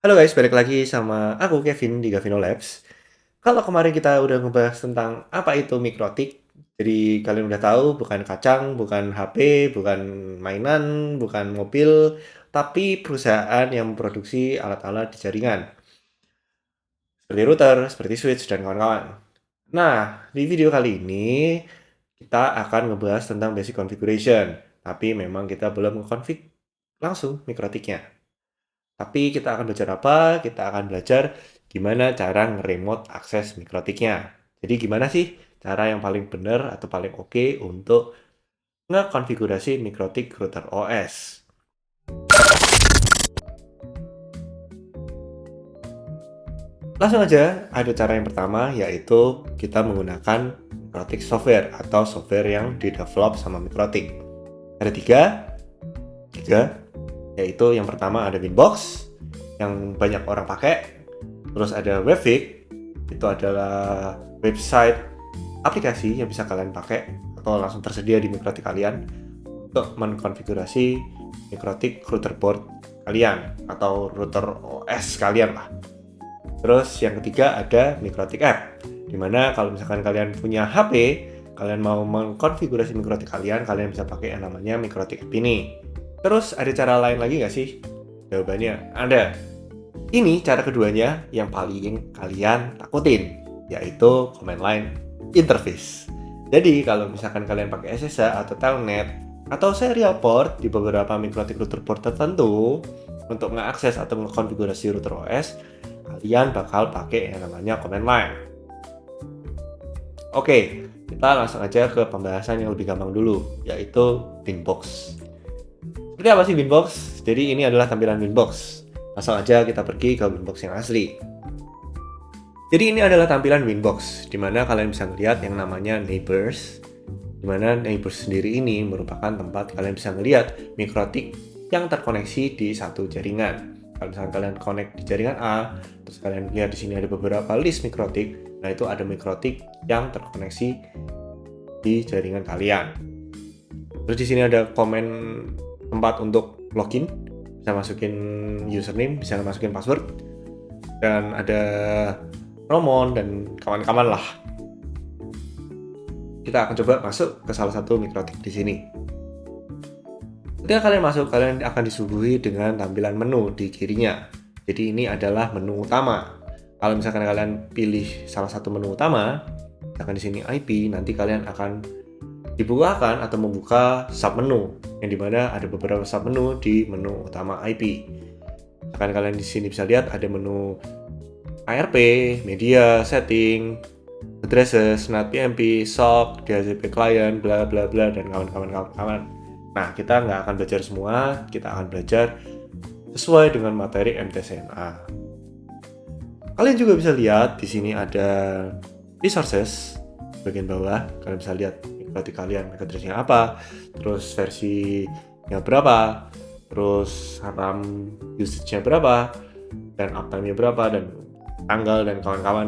Halo guys, balik lagi sama aku Kevin di Gavino Labs. Kalau kemarin kita udah ngebahas tentang apa itu mikrotik, jadi kalian udah tahu bukan kacang, bukan HP, bukan mainan, bukan mobil, tapi perusahaan yang memproduksi alat-alat di jaringan, seperti router, seperti switch, dan kawan-kawan. Nah, di video kali ini kita akan ngebahas tentang basic configuration, tapi memang kita belum nge-config langsung mikrotiknya. Tapi kita akan belajar apa? Kita akan belajar gimana cara nge-remote akses mikrotiknya. Jadi gimana sih cara yang paling benar atau paling oke untuk ngekonfigurasi mikrotik router OS. Langsung aja, ada cara yang pertama yaitu kita menggunakan mikrotik software atau software yang didevelop sama mikrotik. Ada tiga, yaitu yang pertama ada Winbox yang banyak orang pakai. Terus ada Webfig, itu adalah website aplikasi yang bisa kalian pakai atau langsung tersedia di mikrotik kalian untuk mengkonfigurasi mikrotik router board kalian atau router OS kalian lah. Terus yang ketiga ada mikrotik app, dimana kalau misalkan kalian punya HP, kalian mau mengkonfigurasi mikrotik kalian bisa pakai yang namanya mikrotik app ini. Terus ada cara lain lagi nggak sih? Jawabannya ada. Ini cara keduanya yang paling kalian takutin, yaitu command line interface. Jadi kalau misalkan kalian pakai SSH atau Telnet atau serial port di beberapa mikrotik router port tertentu untuk mengakses atau mengkonfigurasi router OS, kalian bakal pakai yang namanya command line. Oke, kita langsung aja ke pembahasan yang lebih gampang dulu, yaitu Winbox. Seperti apa sih Winbox? Jadi ini adalah tampilan Winbox. Langsung aja kita pergi ke Winbox yang asli. Jadi ini adalah tampilan Winbox, di mana kalian bisa melihat yang namanya Neighbors, di mana Neighbors sendiri ini merupakan tempat kalian bisa melihat mikrotik yang terkoneksi di satu jaringan. Kalau misalkan kalian connect di jaringan A, terus kalian lihat di sini ada beberapa list mikrotik, nah itu ada mikrotik yang terkoneksi di jaringan kalian. Terus di sini ada komen tempat untuk login, bisa masukin username, bisa masukin password, dan ada Romon dan kawan-kawan lah. Kita akan coba masuk ke salah satu mikrotik di sini. Ketika kalian masuk, kalian akan disuguhi dengan tampilan menu di kirinya. Jadi ini adalah menu utama. Kalau misalkan kalian pilih salah satu menu utama, misalkan di sini IP, nanti kalian akan dibukakan atau membuka submenu, yang dimana ada beberapa submenu di menu utama IP. Misalkan kalian di sini bisa lihat ada menu ARP, media, setting, addresses, NAT PMP, SOC, DHCP client, bla bla bla, dan kawan-kawan. Nah, kita nggak akan belajar semua, kita akan belajar sesuai dengan materi MTCNA. Kalian juga bisa lihat di sini ada resources bagian bawah. Kalian bisa lihat mikrotik kalian, MAC address-nya apa, terus versinya berapa, terus RAM usage-nya berapa, dan uptime-nya berapa, dan tanggal, dan kawan-kawan.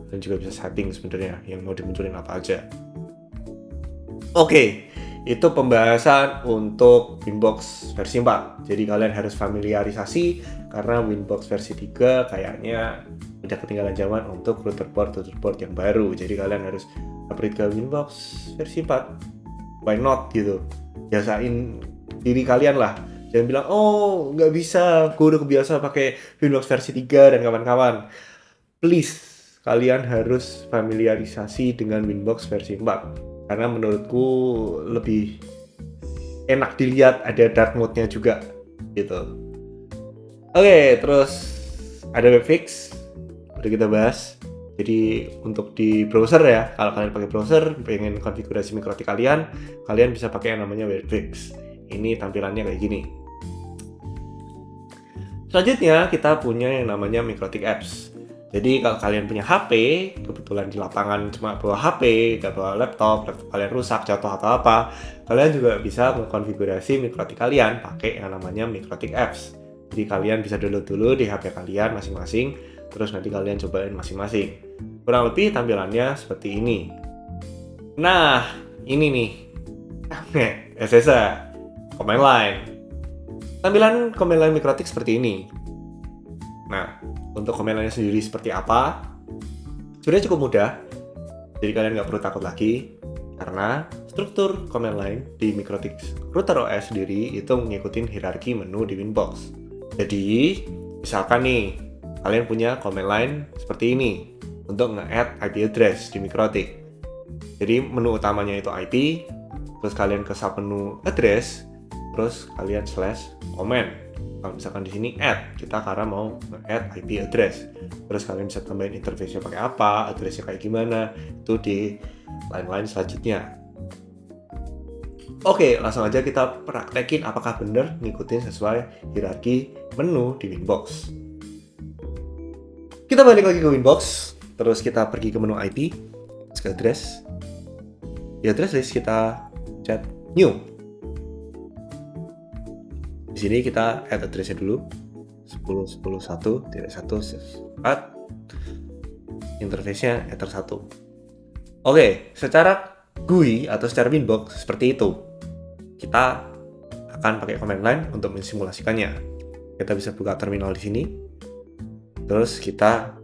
Dan juga bisa setting sebenarnya yang mau dimunculin apa aja. Oke, itu pembahasan untuk Winbox versi 4. Jadi kalian harus familiarisasi karena Winbox versi 3 kayaknya udah ketinggalan zaman untuk router port yang baru. Jadi kalian harus upgrade ke Winbox versi 4. Why not gitu? Biasain diri kalian lah. Jangan bilang, oh nggak bisa, gue udah kebiasa pakai Winbox versi 3 dan kawan-kawan. Please, kalian harus familiarisasi dengan Winbox versi 4. Karena menurutku lebih enak dilihat, ada dark mode-nya juga gitu. Oke, terus ada Webfix, udah kita bahas. Jadi untuk di browser ya, kalau kalian pakai browser, pengen konfigurasi mikrotik kalian bisa pakai yang namanya Webfix. Ini tampilannya kayak gini. Selanjutnya kita punya yang namanya mikrotik apps. Jadi kalau kalian punya HP, kebetulan di lapangan cuma bawa HP, nggak bawa laptop kalian rusak, jatuh atau apa, kalian juga bisa mengkonfigurasi mikrotik kalian pakai yang namanya mikrotik apps. Jadi kalian bisa download dulu di HP kalian masing-masing, terus nanti kalian cobain masing-masing. Kurang lebih tampilannya seperti ini. Nah, ini nih, SSH, command line. Tampilan command line mikrotik seperti ini. Nah, untuk command line sendiri seperti apa? Sebenarnya cukup mudah, jadi kalian nggak perlu takut lagi, karena struktur command line di MikroTik Router OS sendiri itu mengikuti hierarki menu di Winbox. Jadi, misalkan nih, kalian punya command line seperti ini untuk nge-add IP address di MikroTik. Jadi, menu utamanya itu IP, terus kalian ke submenu address, terus kalian slash command. Kalau misalkan di sini add, kita karena mau nge-add IP address. Terus kalian bisa tambahin interface-nya pakai apa, address-nya kayak gimana, itu di line-line selanjutnya. Oke, langsung aja kita praktekin apakah benar ngikutin sesuai hierarki menu di Winbox. Kita balik lagi ke Winbox, terus kita pergi ke menu IP, terus ke address. Di address list kita chat new. Di sini kita add address-nya dulu. 10.1.1.4 interface-nya Ether 1. Oke, secara GUI atau secara Winbox seperti itu. Kita akan pakai command line untuk mensimulasikannya. Kita bisa buka terminal di sini. Terus kita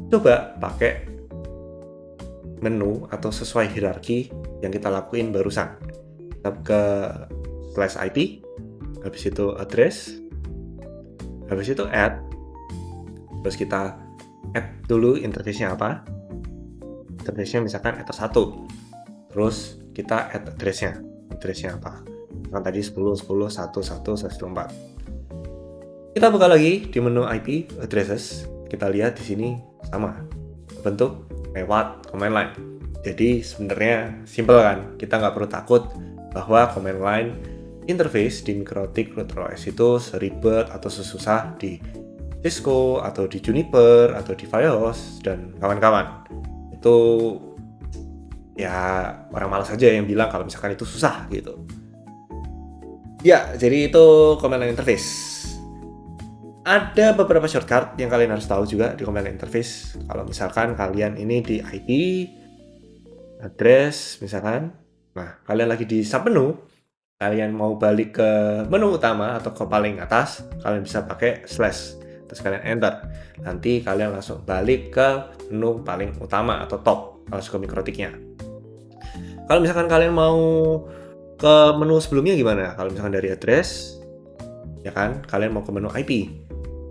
coba pakai menu atau sesuai hierarki yang kita lakuin barusan. Kita ke /IP, habis itu address, habis itu add, terus kita add dulu interface-nya apa. Interface-nya misalkan Ether 1, terus kita add address-nya apa, kan tadi 10.1.1.1.4. Kita buka lagi di menu IP addresses, kita lihat di sini sama bentuk lewat command line. Jadi sebenarnya simple kan, kita nggak perlu takut bahwa command line interface di MikroTik Router OS itu seribet atau sesusah di Cisco atau di Juniper atau di Fios dan kawan-kawan. Itu ya orang malas aja yang bilang kalau misalkan itu susah gitu. Ya, jadi itu command line interface. Ada beberapa shortcut yang kalian harus tahu juga di command line interface. Kalau misalkan kalian ini di IP, address misalkan, nah kalian lagi di submenu, kalian mau balik ke menu utama atau ke paling atas, kalian bisa pakai slash, terus kalian enter. Nanti kalian langsung balik ke menu paling utama atau top, langsung ke MikroTiknya. Kalau misalkan kalian mau ke menu sebelumnya gimana? Kalau misalkan dari address, ya kan, kalian mau ke menu IP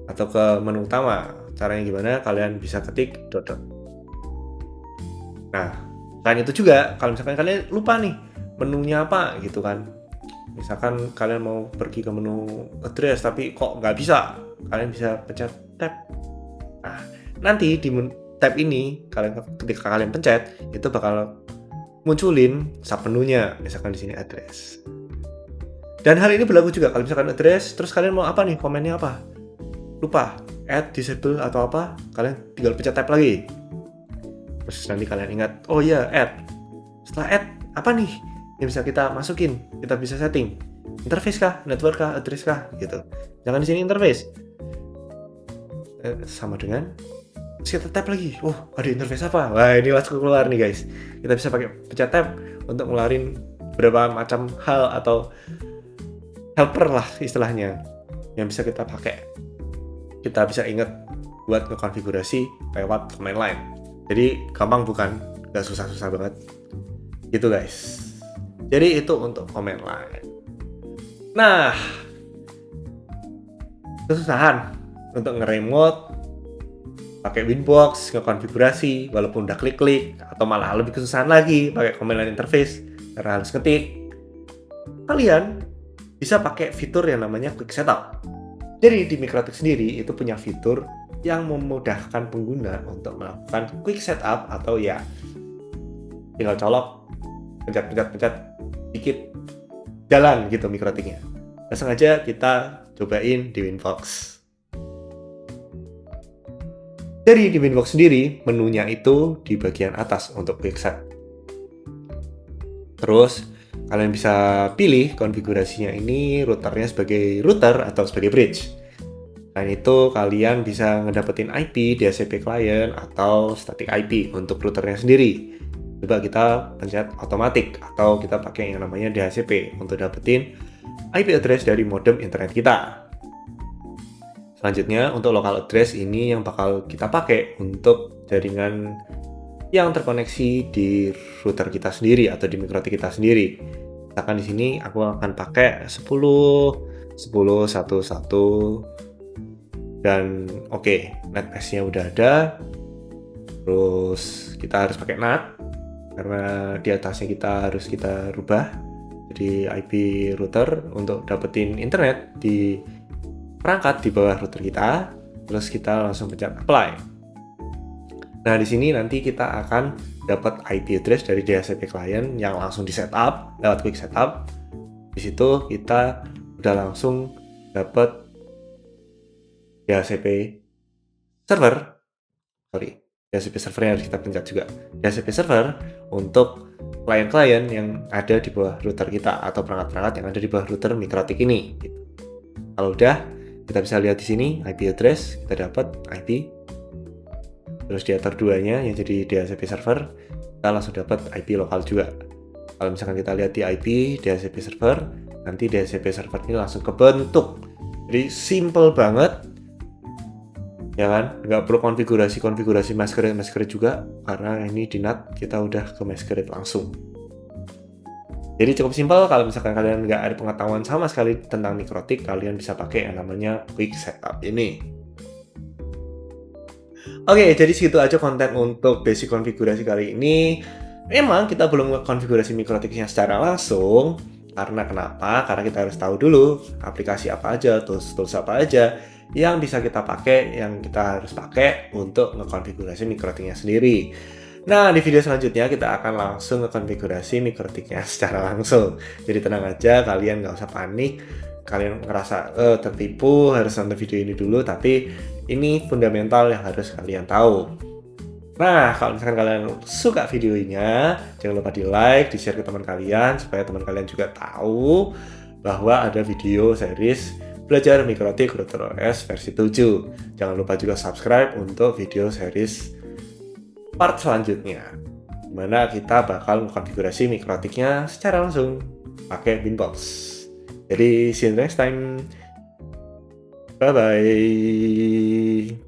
atau ke menu utama, caranya gimana? Kalian bisa ketik dot. Nah, selain itu juga, kalau misalkan kalian lupa nih menunya apa gitu kan, misalkan kalian mau pergi ke menu address tapi kok nggak bisa, kalian bisa pencet tab. Nah, nanti di tab ini ketika kalian pencet itu bakal munculin submenunya, misalkan di sini address. Dan hal ini berlaku juga kalau misalkan address, terus kalian mau apa nih, komennya apa? Lupa, add, disable atau apa, kalian tinggal pencet tab lagi. Terus nanti kalian ingat, oh iya add. Setelah add, apa nih yang bisa kita masukin, kita bisa setting interface kah, network kah, address kah, gitu. Jangan di sini interface, sama dengan terus kita tab lagi. Oh, ada interface apa? Wah, ini langsung keluar nih guys. Kita bisa pakai pencet tab untuk ngeluarin beberapa macam hal atau helper lah istilahnya yang bisa kita pakai. Kita bisa ingat buat ngekonfigurasi lewat command line. Jadi gampang bukan? Gak susah-susah banget. Gitu guys. Jadi itu untuk command line. Nah, kesusahan untuk nge-remote pakai Winbox, ngekonfigurasi walaupun udah klik-klik, atau malah lebih kesusahan lagi pakai command line interface karena harus ngetik. Kalian bisa pakai fitur yang namanya Quick Setup. Jadi di MikroTik sendiri itu punya fitur yang memudahkan pengguna untuk melakukan Quick Setup atau ya tinggal colok, pencet dikit, jalan gitu MikroTiknya. Langsung aja kita cobain di Winbox. Jadi di Winbox sendiri, menunya itu di bagian atas untuk Quick Set. Terus, kalian bisa pilih konfigurasinya ini routernya sebagai router atau sebagai bridge. Selain itu, kalian bisa ngedapetin IP, DHCP client, atau static IP untuk routernya sendiri. Coba kita pencet automatic atau kita pakai yang namanya DHCP untuk dapetin IP address dari modem internet kita. Selanjutnya untuk local address ini yang bakal kita pakai untuk jaringan yang terkoneksi di router kita sendiri atau di MikroTik kita sendiri. Misalkan di sini aku akan pakai 10.10.1.1 dan oke, NAT patch-nya udah ada. Terus kita harus pakai NAT karena di atasnya kita rubah jadi IP router untuk dapetin internet di perangkat di bawah router kita. Terus kita langsung pencet apply. Nah, di sini nanti kita akan dapat IP address dari DHCP client yang langsung di setup lewat quick setup. Di situ kita udah langsung dapat DHCP server yang harus kita pencet juga. DHCP server untuk klien-klien yang ada di bawah router kita atau perangkat-perangkat yang ada di bawah router MikroTik ini. Kalau udah, kita bisa lihat di sini IP address, kita dapat IP. Terus di layer 2-nya yang jadi DHCP server, kita langsung dapat IP lokal juga. Kalau misalkan kita lihat di IP DHCP server, nanti DHCP server ini langsung kebentuk. Jadi simple banget, ya kan? Nggak perlu konfigurasi masquerade juga, karena ini di NAT kita udah ke masquerade langsung. Jadi cukup simpel. Kalau misalkan kalian nggak ada pengetahuan sama sekali tentang MikroTik, kalian bisa pakai yang namanya quick setup ini. Oke, jadi segitu aja konten untuk basic konfigurasi kali ini. Memang kita belum konfigurasi MikroTiknya secara langsung. Karena kenapa? Karena kita harus tahu dulu aplikasi apa aja, tools apa aja yang bisa kita pakai, yang kita harus pakai untuk ngekonfigurasi MikroTiknya sendiri. Nah, di video selanjutnya kita akan langsung ngekonfigurasi MikroTiknya secara langsung. Jadi tenang aja, kalian nggak usah panik. Kalian ngerasa tertipu, harus nonton video ini dulu, tapi ini fundamental yang harus kalian tahu. Nah, kalau misalkan kalian suka videonya, jangan lupa di like, di share ke teman kalian, supaya teman kalian juga tahu bahwa ada video series belajar MikroTik Router OS versi 7. Jangan lupa juga subscribe untuk video series part selanjutnya, dimana kita bakal mengkonfigurasi MikroTiknya secara langsung pakai Winbox. Jadi see you next time. Bye bye.